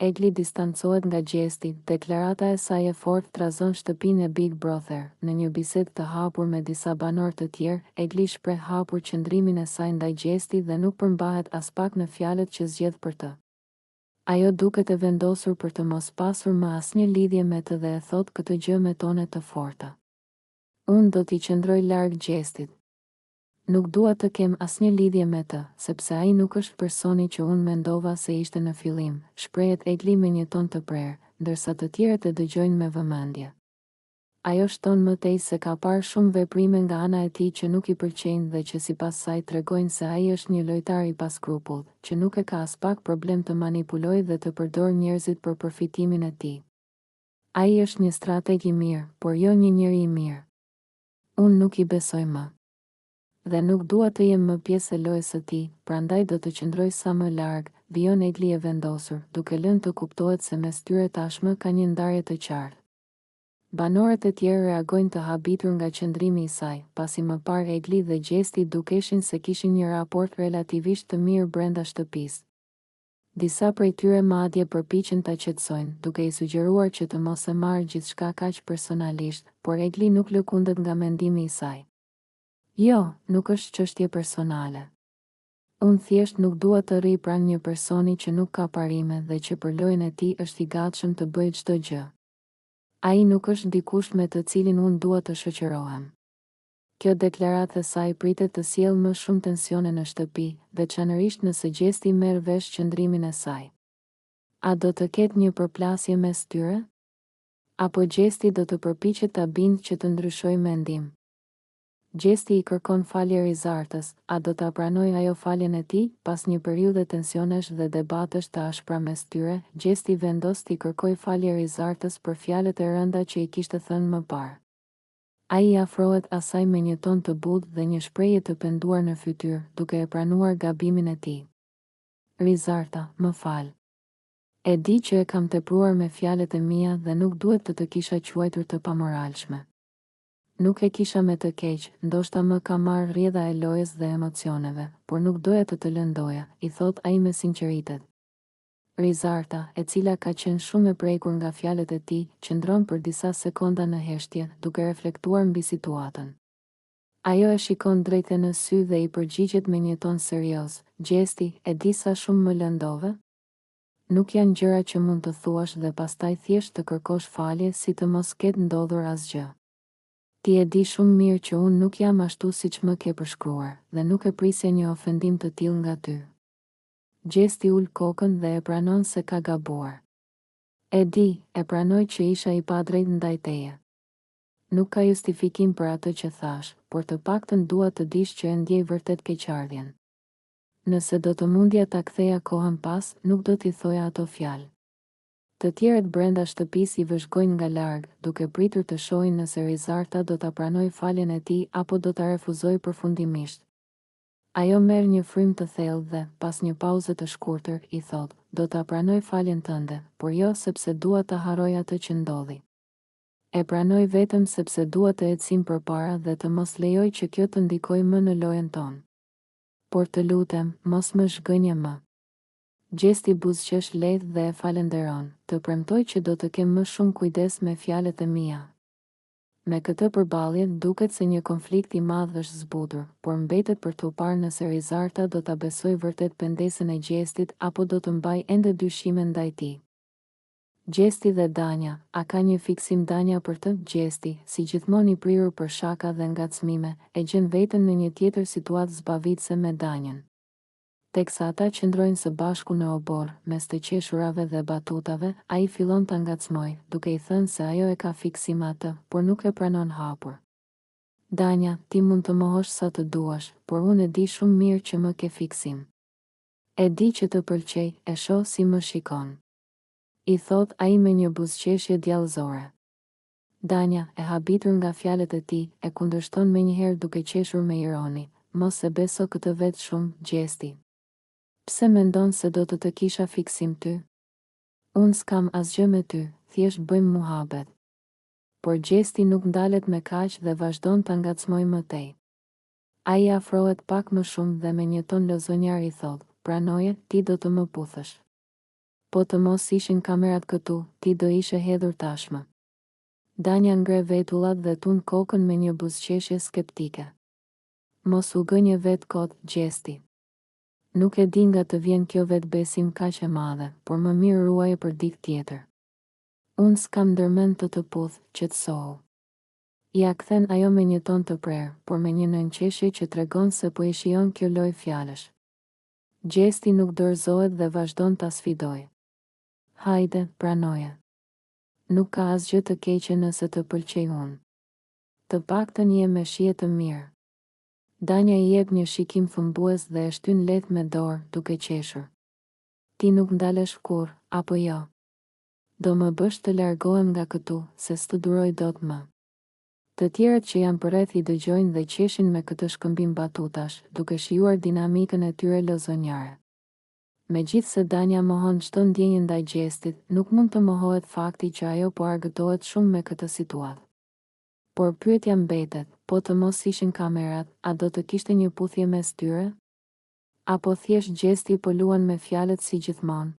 Egli distancohet nga Gjesti, deklarata e saj e fortë trazon shtëpinë e Big Brother. Në një bisedë të hapur me disa banorë të tjerë, Egli shpreh hapur qëndrimin e saj ndaj Gjesti dhe nuk përmbahet as pak në fjalët që zgjedh për të. Ajo duket e vendosur për të mos pasur më asnjë lidhje me të dhe e thot këtë gjë me tone të forta. Unë do t'i qëndroj larg Gjestit. Nuk dua të kem asnjë lidhje me të, sepse ai nuk është personi që unë mendova se ishte në fillim, shprehet Egli me një ton të prerë, ndërsa të tjerët e dëgjojnë me vëmendje. Ajo shton më tej se ka parë shumë veprime nga ana e tij që nuk i pëlqejnë dhe që sipas saj tregojnë se ai është një lojtar i paskrupull, që nuk e ka as pak problem të manipulojë dhe të përdorë njerëzit për përfitimin e tij. Ai është një strateg i mirë, por jo një njeri i mirë. Unë nuk i besoj më. Dhe nuk dua të jem më pjesë e lojës së tij, prandaj do të qëndroj sa më larg, vijon Egli e vendosur, duke lënë të kuptohet se mes tyre tashmë ka një ndarje të qartë. Banorët e tjerë reagojnë të habitur nga qëndrimi i saj, pasi më parë Egli dhe Gjesti dukeshin se kishin një raport relativisht të mirë brenda shtëpisë. Disa prej tyre madje përpiqen ta qetësojnë, duke i sugjeruar që të mos e marrë gjithçka kaq personalisht, por Egli nuk lëkundet nga mendimi i saj. Jo, nuk është çështje personale. Unë thjesht nuk dua të rri pranë një personi që nuk ka parime dhe që për lojën e tij është i gatshëm të bëjë çdo gjë. Ai nuk është dikush me të cilin unë dua të shoqërohem. Kjo deklaratë e saj pritet të sjellë më shumë tensione në shtëpi, veçanërisht nëse Gjesti merr vesh qëndrimin e saj. A do të ketë një përplasje mes tyre? Apo Gjesti do të përpiqet ta bindë që të ndryshojë mendim? Gjesti i kërkon falje Rizartës, a do ta pranoj ajo faljen e tij? Pas një periudhe tensionesh dhe debatesh të ashpra mes tyre, Gjesti vendos t'i kërkoj falje Rizartës për fjalët e rënda që i kishte thënë më parë. Ai i afrohet asaj me një ton të butë dhe një shprehje të penduar në fytyrë, duke e pranuar gabimin e tij. Rizarta, më fal. E di që e kam tepruar me fjalët e mia dhe nuk duhet të të kisha quajtur të pamoralshme. Nuk e kisha me të keq, ndoshta më ka marrë rrjedha e lojës dhe emocioneve, por nuk doja të lëndoja, i thot ai me sinqeritet. Rizarta, e cila ka qenë shumë e prekur nga fjalët e tij, qëndron për disa sekonda në heshtje, duke reflektuar mbi situatën. Ajo e shikon drejt në sy dhe i përgjigjet me një ton serioz. Gjesti, e di sa shumë më lëndove? Nuk janë gjëra që mund të thuash dhe pastaj thjesht të kërkosh falje si të mos ketë ndodhur asgjë. Ti e di shumë mirë që unë nuk jam ashtu siç më ke përshkruar, dhe nuk e prisja një ofendim të tillë nga ty. Gjesti ul kokën dhe e pranon se ka gabuar. E di, e pranoj që isha i padrejt ndaj teje. Nuk ka justifikim për atë që thash, por të paktën dua të dish që e ndjej vërtet keqardhjen. Nëse do të mundja ta ktheja kohën pas, nuk do t'i thoja ato fjalë. Të tjerët brenda shtëpisë i vëzhgojnë nga larg, duke pritur të shohin nëse Rizarta do ta pranojë faljen e tij apo do ta refuzojë përfundimisht. Ajo merr një frymë të thellë dhe, pas një pauze të shkurtër, i thot: "Do ta pranoj faljen tënde, por jo sepse dua ta harroj atë që ndodhi. E pranoj vetëm sepse dua të ecim përpara dhe të mos lejoj që kjo të ndikojë më në lojën tonë. Por të lutem, mos më zhgënje më." Gjesti buzëqesh lehtë dhe e falenderon, të premtoj që do të kem më shumë kujdes me fjalët e mia. Me këtë përballje duket se një konflikt i madh është zbutur, por mbetet për t'u parë nëse Rizarta do ta besojë vërtet pendesën e Gjestit apo do të mbajë ende dyshime ndaj tij. Gjesti dhe Danja, a ka një fiksim Danja për të? Gjesti, si gjithmonë i prirur për shaka dhe ngacmime, e gjen veten në një tjetër situatë zbavitëse me Danjën. Teksa ata qëndrojnë së bashku në obor, mes të qeshurave dhe batutave, ai fillon ta ngacmojë, duke i thënë se ajo e ka fiksim atë, por nuk e pranon hapur. Danja, ti mund të mohosh sa të duash, por unë e di shumë mirë që më ke fiksim. E di që të pëlqej, e shoh si më shikon. I thot ai me një buzëqeshje djallëzore. Danja, e habitur nga fjalët e tij, e kundërshton menjëherë duke qeshur me ironi: "Mos e beso këtë vetë shumë, Gjesti. Pse mendon se do të kisha fiksim ty? Unë s'kam asgjë me ty, thjesht bëjmë muhabet." Por Gjesti nuk ndalet me kaq dhe vazhdon ta ngacmojë më tej. Ai afrohet pak më shumë dhe me një ton lozonjar i thot: "Pranoje, ti do të më puthësh." Po të mos ishin kamerat këtu, ti do ishe hedhur tashmë. Danja ngre vetullat dhe tund kokën me një buzëqeshje skeptike. Mos u gënje vetë kot, Gjesti. Nuk e di nga të vjen kjo vetë besim kaq e madhe, por më mirë ruaje për dikë tjetër. Unë s'kam ndërmend të puth, qetësohu. Ja kthen ajo me një ton të prerë, por me një nënqeshje që tregon se po e shijon kjo lojë fjalësh. Gjesti nuk dorëzohet dhe vazhdon ta sfidoj. Hajde, pranoje. Nuk ka asgjë të keqe nëse të pëlqej unë. Të paktën je me shije të mirë. Danja i jep një shikim thëmbues dhe e shtyn lehtë me dorë, duke qeshur. Ti nuk ndalesh kurrë, apo jo? Do më bësh të largohem nga këtu, se s'të duroj dot më. Të tjerët që janë përreth i dëgjojnë dhe qeshin me këtë shkëmbim batutash, duke shijuar dinamikën e tyre lozonjare. Megjithse Danja mohon çdo ndjenjë ndaj Gjestit, nuk mund të mohohet fakti që ajo po argëtohet shumë me këtë situatë. Por pyetja mbetet, po të mos ishin kamerat, a do të kishte një puthje mes tyre? Apo thjesht Gjesti po luan me fjalët si gjithmonë?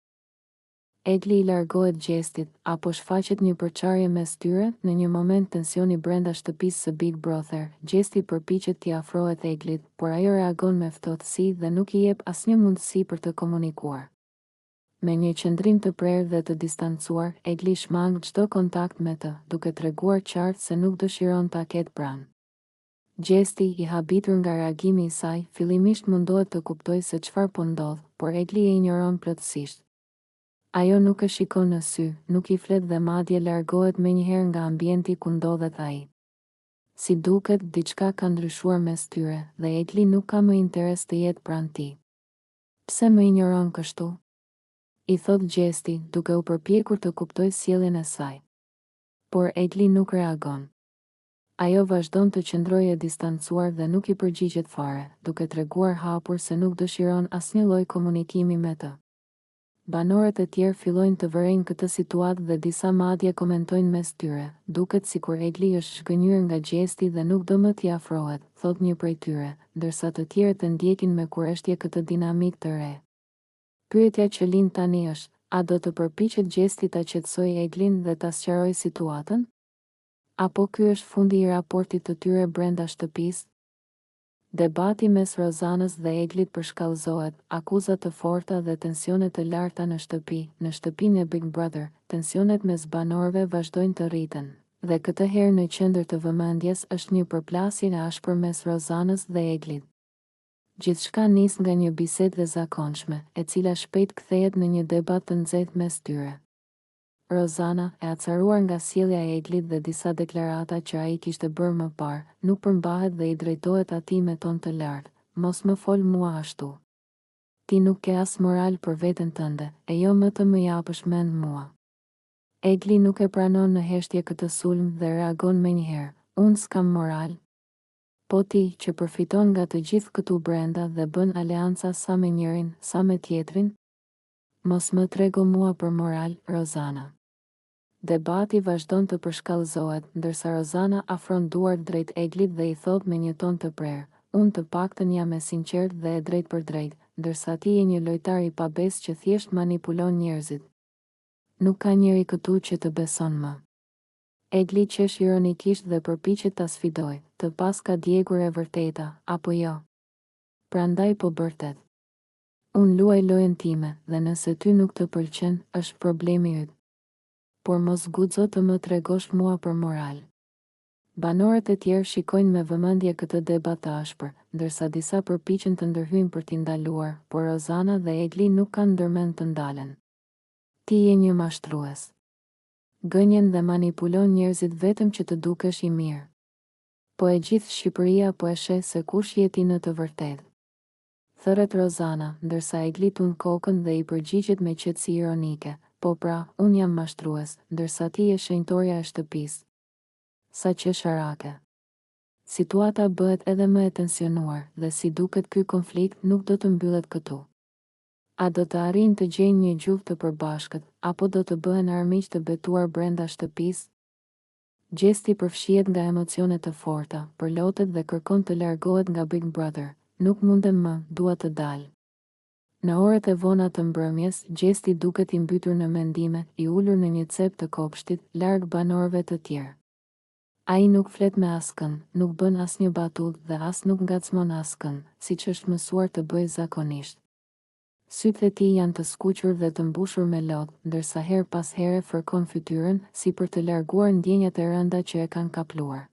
Egli i largohet Gjestit, apo shfaqet një përçarje mes tyre? Në një moment tensioni brenda shtëpisë së Big Brother, Gjesti përpiqet t'i afrohet Eglit, por ajo reagon me ftohtësi dhe nuk i jep asnjë mundësi për të komunikuar. Me një qëndrim të prerë dhe të distancuar, Egli shmang çdo kontakt me të, duke treguar qartë se nuk dëshiron ta ketë pranë. Gjesti, i habitur nga reagimi i saj, fillimisht mundohet të kuptojë se çfarë po ndodh, por Egli e injoron plotësisht. Ajo nuk e shikon në sy, nuk i flet dhe madje largohet menjëherë nga ambienti ku ndodhet ai. Si duket, diçka ka ndryshuar mes tyre dhe Egli nuk ka më interes të jetë pranë tij. Pse më injoron kështu? I thot Gjesti, duke u përpjekur të kuptojë sjelljen e saj. Por Egli nuk reagon. Ajo vazhdon të qëndrojë e distancuar dhe nuk i përgjigjet fare, duke treguar hapur se nuk dëshiron asnjë lloj komunikimi me të. Banorët e tjerë fillojnë të vërejnë këtë situatë dhe disa madje komentojnë mes tyre, duket sikur Egli është zhgënjur nga Gjesti dhe nuk do më t'i afrohet, thot një prej tyre, ndërsa të tjerët e ndjekin me kurreshtje këtë dinamik të re. Pyetja që lind tani është, a do të përpiqet Gjesti ta qetësojë Eglin dhe ta sqarojë situatën? Apo ky është fundi i raportit të tyre brenda shtëpisë? Debati mes Rozanës dhe Eglit përshkallëzohet, akuzat të forta dhe tensionet të larta në shtëpinë e Big Brother, tensionet mes banorëve vazhdojnë të rriten, dhe këtë herë në qendër të vëmendjes është një përplasje e ashpër mes Rozanës dhe Eglit. Gjithçka nis nga një bisedë e zakonshme, e cila shpejt kthehet në një debat të nxehtë mes tyre. Rozana, e acaruar nga sjellja e Eglit dhe disa deklarata që ai kishte bërë më parë, nuk përmbahet dhe i drejtohet atij me ton të lartë, mos më fol mua ashtu. Ti nuk ke as moral për veten tënde, e jo më të më japësh mend mua. Egli nuk e pranon në heshtje këtë sulm dhe reagon menjëherë, unë s'kam moral. Po ti, që përfiton nga të gjithë këtu brenda dhe bën aleanca sa me njërin, sa me tjetrin? Mos më trego mua për moral, Rozana. Debati vazhdon të përshkallëzohet, ndërsa Rozana afron duart drejt Eglit dhe i thot me një ton të prerë, unë të paktën jam e sinqert dhe e drejt për drejt, ndërsa ti je një lojtar i pabes që thjesht manipulon njerëzit. Nuk ka njeri këtu që të beson më. Egli qesh ironikisht dhe përpiqet ta sfidoj, të pas ka djegur e vërteta, apo jo? Prandaj po bërtet. Unë luaj lojën time, dhe nëse ty nuk të pëlqen, është problemi yt. Por mos guxo të më tregosh mua për moral. Banorët e tjerë shikojnë me vëmendje këtë debat të ashpër, ndërsa disa përpiqen të ndërhyjnë për t'i ndaluar, por Rozana dhe Egli nuk kanë ndërmend të ndalen. Ti je një mashtrues. Gënjen dhe manipulon njerëzit vetëm që të dukesh i mirë. Po e gjithë Shqipëria po e sheh se kush je ti në të vërtetë. Thërret Rozana, ndërsa Egli tund kokën dhe i përgjigjet me qetësi ironike. Po pra, unë jam mashtrues, ndërsa ti je shenjtorja e shtëpisë. Sa qesharake. Situata bëhet edhe më e tensionuar dhe si duket ky konflikt nuk do të mbyllet këtu. A do të arrijnë të gjejnë një gjuhë të përbashkët, apo do të bëhen armiq të betuar brenda shtëpisë? Gjesti përfshihet nga emocione të forta, përlotet dhe kërkon të largohet nga Big Brother. Nuk mundem më, dua të dal. Në orët e vona të mbrëmjes, Gjesti duket i mbytur në mendime, i ulur në një cep të kopshtit, larg banorëve të tjerë. Ai nuk flet me askën, nuk bën asnjë batull dhe as nuk ngacmon askën, siç është mësuar të bëjë zakonisht. Sytë e tij janë të skuqur dhe të mbushur me lodh, ndërsa her pas here fërkon fytyrën, si për të larguar ndjenjat e rënda që e kanë kapluar.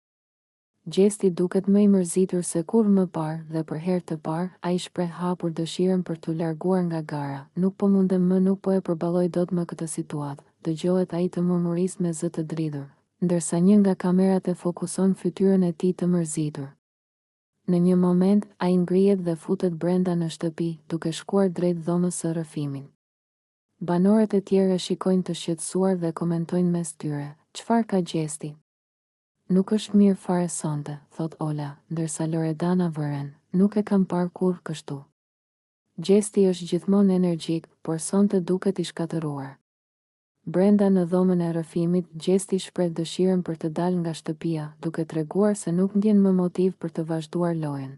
Gjesti duket më i mërzitur se kur më parë dhe për herë të parë, ai shpreh hapur dëshirën për t'u larguar nga gara. Nuk po mundem më, nuk po e përballoj dot më këtë situatë, dëgjohet ai të murmuris me zë të dridhur, ndërsa një nga kamerat e fokuson fytyrën e tij të mërzitur. Në një moment, ai ngrihet dhe futet brenda në shtëpi, duke shkuar drejt dhomës së rrëfimin. Banorët e tjerë e shikojnë të shqetësuar dhe komentojnë mes tyre: "Çfarë ka Gjesti? Nuk është mirë fare sonte", thot Ola, ndërsa Loredana vëren: "Nuk e kam parë kur kështu. Gjesti është gjithmonë energjik, por sonte duket i shkatëruar." Brenda në dhomën e rrëfimit, Gjesti shpreh dëshirën për të dalë nga shtëpia, duke treguar se nuk ndjen më motiv për të vazhduar lojën.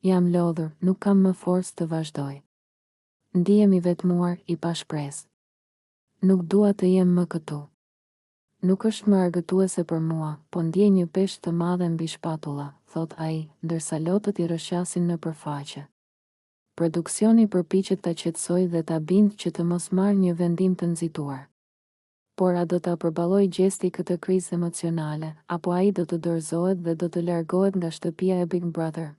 "Jam lodhur, nuk kam më forcë të vazhdoj. Ndihem i vetmuar, i pa shpresë. Nuk dua të jem më këtu. Nuk është më argëtuese për mua, po ndjej një peshë të madhe mbi shpatulla", thot ai, ndërsa lotët i rrëshqasin në përfaqe. Produksioni përpiqet ta qetësojë dhe ta bindë që të mos marrë një vendim të nxituar. Por a do ta përballojë Gjesti këtë krizë emocionale, apo ai do të dorëzohet dhe do të largohet nga shtëpia e Big Brother?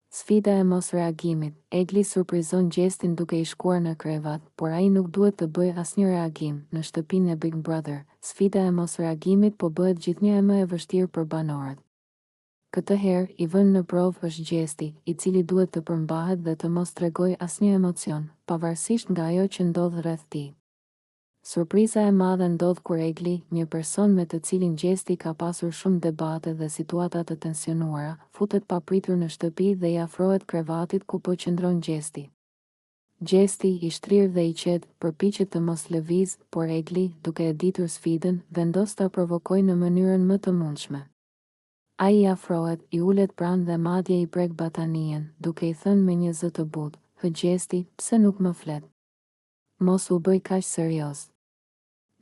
Sfida e mos reagimit. Egli surprizon Gjestin duke i shkuar në krevat, por ai nuk duhet të bëjë asnjë reagim. Në shtëpinë e Big Brother, sfida e mos reagimit po bëhet gjithnjë e më e vështirë për banorët. Këtë herë, i vënë në provë është Gjesti, i cili duhet të përmbahet dhe të mos tregojë asnjë emocion, pavarësisht nga ajo që ndodh rreth tij. Surpriza e madhe ndodh kur Egli, një person me të cilin Gjesti ka pasur shumë debate dhe situata të tensionuara, futet papritur në shtëpi dhe i afrohet krevatit ku po qëndron Gjesti. Gjesti, i shtrirë dhe i qetë, përpiqet të mos lëviz, por Egli, duke e ditur sfidën, vendos ta provokojë në mënyrën më të mundshme. Ai i afrohet, i ulet pranë dhe madje i prek batanien, duke i thënë me një zë të butë: "Hë Gjesti, pse nuk më flet? Mos u bëj kaq serioz."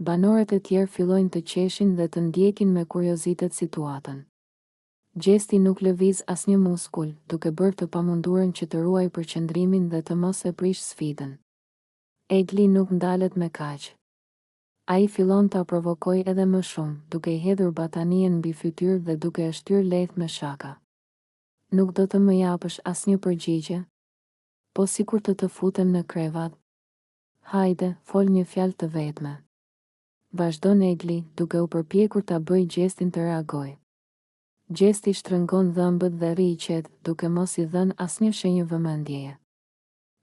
Banorët e tjerë fillojnë të qeshin dhe të ndjekin me kuriozitet situatën. Gjesti nuk lëviz asnjë muskull, duke bërë të pamundurën që të ruaj përqendrimin dhe të mos e prish sfidën. Egli nuk ndalet me kaq. Ai fillon ta provokojë edhe më shumë, duke i hedhur batanien mbi fytyrë dhe duke e shtyrë lehtë me shaka. "Nuk do të më japësh asnjë përgjigje? Po sikur të futem në krevat. Hajde, fol një fjalë të vetme." Vazhdon Egli, duke u përpjekur ta bëjë Gjestin të reagojë. Gjesti shtrëngon dhëmbët dhe rri i qetë, duke mos i dhënë asnjë shenjë vëmendjeje.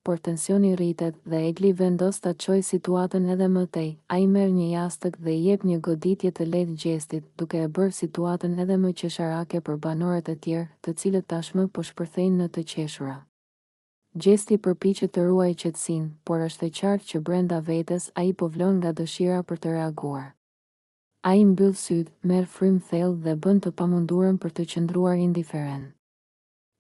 Por tensioni rritet dhe Egli vendos ta çojë situatën edhe më tej. Ai merr një jastëk dhe i jep një goditje të lehtë Gjestit, duke e bërë situatën edhe më qesharake për banorët e tjerë, të cilët tashmë po shpërthejnë në të qeshura. Gjesti përpiqet të ruajë qetësinë, por është e qartë që brenda vetes ai po vlon nga dëshira për të reaguar. Ai mbyll sytë, merr frymë thellë dhe bën të pamundurën për të qëndruar indiferent.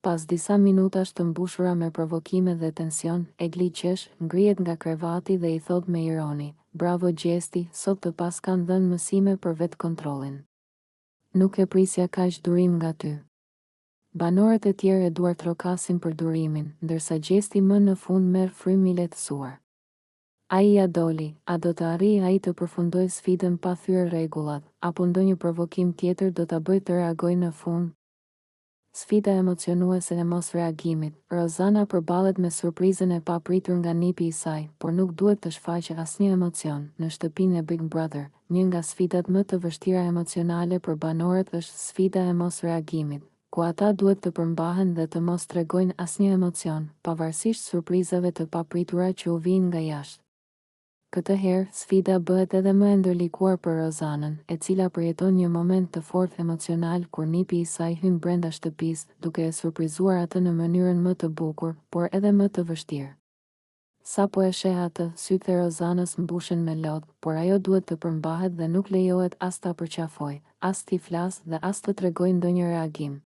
Pas disa minutash të mbushura me provokime dhe tension, Egli qesh, ngrihet nga krevati dhe i thot me ironi: "Bravo Gjesti, sot të pas kanë dhënë mësime për vetë kontrollin. Nuk e prisja kaq durim nga ty." Banorët e tjerë e duar trokasin për durimin, ndërsa Gjesti më në fund merr frymë i lehtësuar. Ai ja doli, a do të arrijë ai të përfundojë sfidën pa thyer rregullat, apo ndonjë provokim tjetër do ta bëjë të reagojë në fund? Sfida emocionuese e mos reagimit. Rozana përballet me surprizën e papritur nga nipi i saj, por nuk duhet të shfaqë asnjë emocion. Në shtëpinë e Big Brother, një nga sfidat më të vështira emocionale për banorët është sfida e mos reagimit, ku ata duhet të përmbahen dhe të mos tregojnë asnjë emocion, pavarësisht surprizave të papritura që u vijnë nga jashtë. Këtë herë, sfida bëhet edhe më e ndërlikuar për Rozanën, e cila përjeton një moment të fortë emocional kur nipi i saj hyn brenda shtëpisë, duke e surprizuar atë në mënyrën më të bukur, por edhe më të vështirë. Sa po e sheh atë, sytë e Rozanës mbushen me lodh, por ajo duhet të përmbahet dhe nuk lejohet as ta përqafojë, as t'i flasë dhe as të tregojë ndonjë reagim.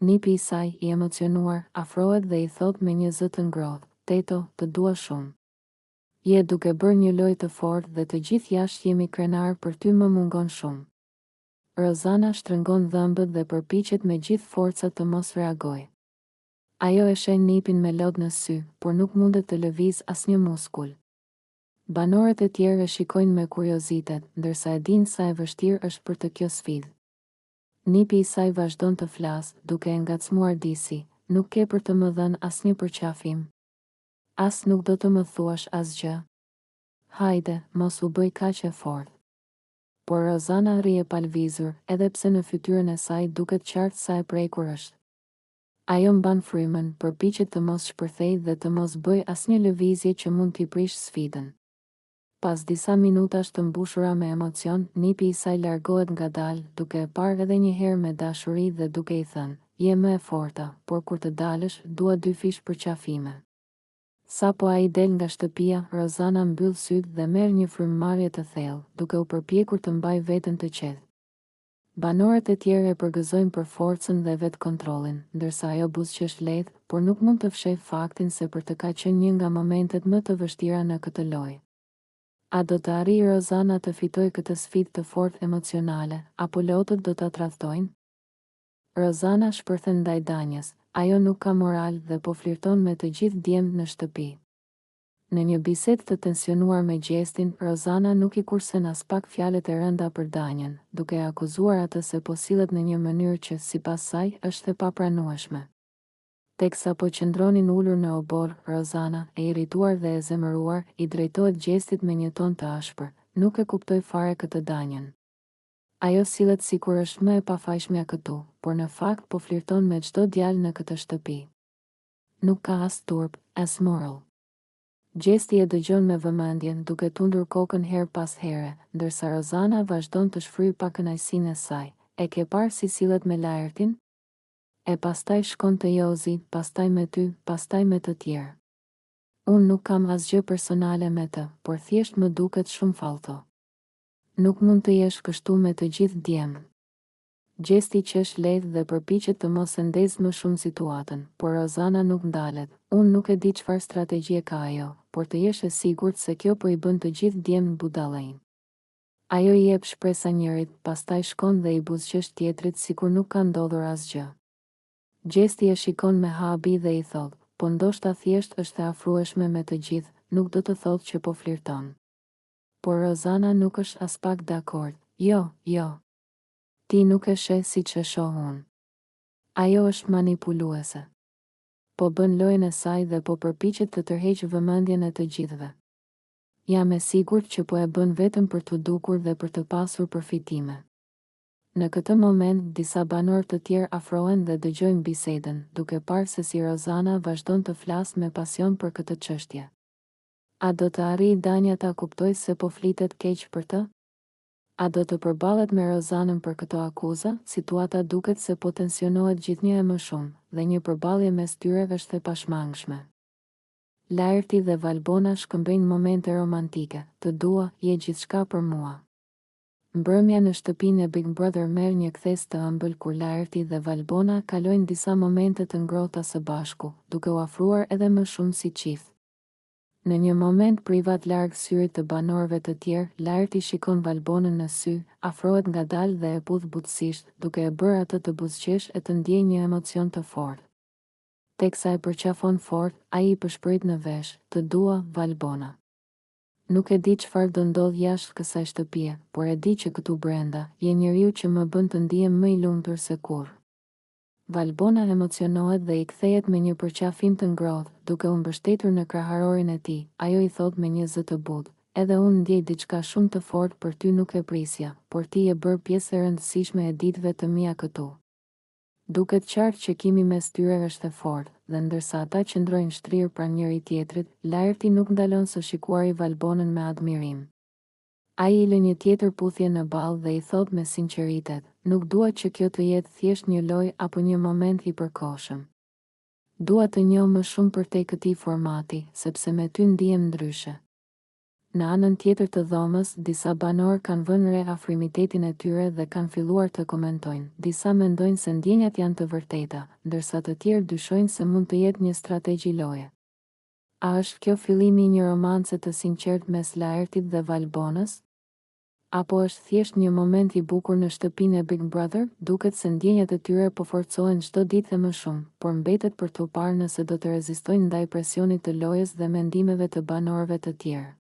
Nipi i saj, i emocionuar, afrohet dhe i thot me një zë të ngrohtë: Teto, të dua shumë. Je duke bërë një lojë të fortë dhe të gjithë jashtë jemi krenar për ty, më mungon shumë. Rozana shtrëngon dhëmbët dhe përpiqet me gjithë forcat të mos reagojë. Ajo e shen nipin me lodh në sy, por nuk mundet të lëviz asnjë muskul. Banorët e tjerë e shikojnë me kuriozitet, ndërsa e dinë sa e vështirë është për të kjo sfidë. Nipi i saj vazhdon të flasë, duke e ngacmuar disi, nuk ke për të më dhënë asnjë përqafim. As nuk do të më thuash asgjë. Hajde, mos u bëj kaq e fortë. Por Rozana rri e palvizur, edhe pse në fytyrën e saj duket qartë sa e prekur është. Ajo mban frymën, përpiqet të mos shpërthejë dhe të mos bëj asnjë lëvizje që mund t'i prish sfidën. Pas disa minutash të mbushura me emocion, nipi i saj largohet ngadalë, duke e parë edhe një herë me dashuri dhe duke i thënë, je më e forta, por kur të dalësh, dua 2 fish përqafime. Sa po ai del nga shtëpia, Rozana mbyll sytë dhe merr një frymëmarrje të thellë, duke u përpjekur të mbajë veten të qetë. Banorët e tjerë e përgëzojnë për forcën dhe vetë kontrollin, ndërsa ajo buzëqesh lehtë, por nuk mund të fshehë faktin se për të ka qenë një nga momentet më të vështira në këtë lojë. A do të arrijë Rozana të fitojë këtë sfidë të fortë emocionale, apo lotët do ta tradhtojnë? Rozana shpërthen ndaj Danjës, ajo nuk ka moral dhe po flirton me të gjithë djemtë në shtëpi. Në një bisedë të tensionuar me Gjestin, Rozana nuk i kursen as pak fjalët e rënda për Danjën, duke e akuzuar atë se po sillet në një mënyrë që sipas saj është e papranueshme. Teksa po qëndronin ulur në obor, Rozana, e irrituar dhe e zemëruar, i drejtohet Gjestit me një ton të ashpër, nuk e kuptoi fare këtë Danjën. Ajo sillet sikur është më e pafajshmja këtu, por në fakt po flirton me çdo djalë në këtë shtëpi. Nuk ka as turp, as moral. Gjesti e dëgjon me vëmendjen, duke tundur kokën her pas here, ndërsa Rozana vazhdon të shfryjë pa kënaqësinë e saj. E ke parë si sillet me Laertin? E pastaj shkon te Jozi, pastaj me ty, pastaj me të tjerë. Unë nuk kam asgjë personale me të, por thjesht më duket shumë fallto. Nuk mund të jesh kështu me të gjithë djemë. Gjesti qesh lehtë dhe përpiqet të mos e ndezë më shumë situatën, por Rozana nuk ndalet. Unë nuk e di çfarë strategjie ka ajo, por të jesh e sigurt se kjo po i bën të gjithë djemë budallënj. Ajo i jep shpresa njërit, pastaj shkon dhe i buzëqesh tjetrit sikur nuk ka ndodhur asgjë. Gjesti e shikon me habi dhe i thot, po ndoshta thjesht është e afrueshme me të gjithë, nuk do të thotë që po flirton. Por Rozana nuk është as pak dakord. Jo. Ti nuk e sheh siç e shoh unë. Ajo është manipuluese. Po bën lojën e saj dhe po përpiqet të tërheqë vëmendjen e të gjithëve. Jam e sigurt që po e bën vetëm për të dukur dhe për të pasur përfitime. Në këtë moment, disa banorë të tjerë afrohen dhe dëgjojnë bisedën, duke parë se si Rozana vazhdon të flasë me pasion për këtë çështje. A do të arrijë Danja ta kuptojë se po flitet keq për të? A do të përballet me Rozanën për këto akuza? Situata duket se po tensionohet gjithnjë e më shumë, dhe një përballje mes tyre është e pashmangshme. Laerti dhe Valbona shkëmbejnë momente romantike, të dua, je gjithçka për mua. Mbrëmja në shtëpinë e Big Brother merr një kthes të ëmbël kur Laerti dhe Valbona kalojnë disa momente të ngrohta së bashku, duke u afruar edhe më shumë si çift. Në një moment privat larg syrit të banorëve të tjerë, Laerti shikon Valbonën në sy, afrohet ngadalë dhe e pudh butësisht, duke e bërë atë të buzëqesh e të ndjejë një emocion të fortë. Teksa e përqafon fort, ai i përshpërit në vesh, të dua, Valbona. Nuk e di çfarë do ndodh jashtë kësaj shtëpie, por e di që këtu brenda, je njeriu që më bën të ndihem më i lumtur se kurrë. Valbona emocionohet dhe i kthehet me një përqafim të ngrohtë, duke u mbështetur në kraharorin e tij. Ajo i thot me një zë të butë, edhe unë ndjej diçka shumë të fortë për ty, nuk e prisja, por ti je bërë pjesë e rëndësishme e ditëve të mia këtu. Duket qartë që kimi mes tyre është e fortë, dhe ndërsa ata qëndrojnë shtrirë pranë njëri tjetrit, Laerti nuk ndalon së shikuari Valbonën me admirim. Ai i lë një tjetër puthje në ballë dhe i thot me sinqeritet, nuk dua që kjo të jetë thjesht një lojë apo një moment i përkohshëm. Dua të njoh më shumë për te këtij formati, sepse me ty ndihem ndryshe. Në anën tjetër të dhomës, disa banorë kanë vënë re afrimitetin e tyre dhe kanë filluar të komentojnë. Disa mendojnë se ndjenjat janë të vërteta, ndërsa të tjerë dyshojnë se mund të jetë një strategji loje. A është kjo fillimi i një romance të sinqert mes Laertit dhe Valbonës? Apo është thjesht një moment i bukur në shtëpinë e Big Brother? Duket se ndjenjat e tyre po forcohen çdo ditë e më shumë, por mbetet për t'u parë nëse do të rezistojnë ndaj presionit të lojës dhe mendimeve të banorëve të tjerë.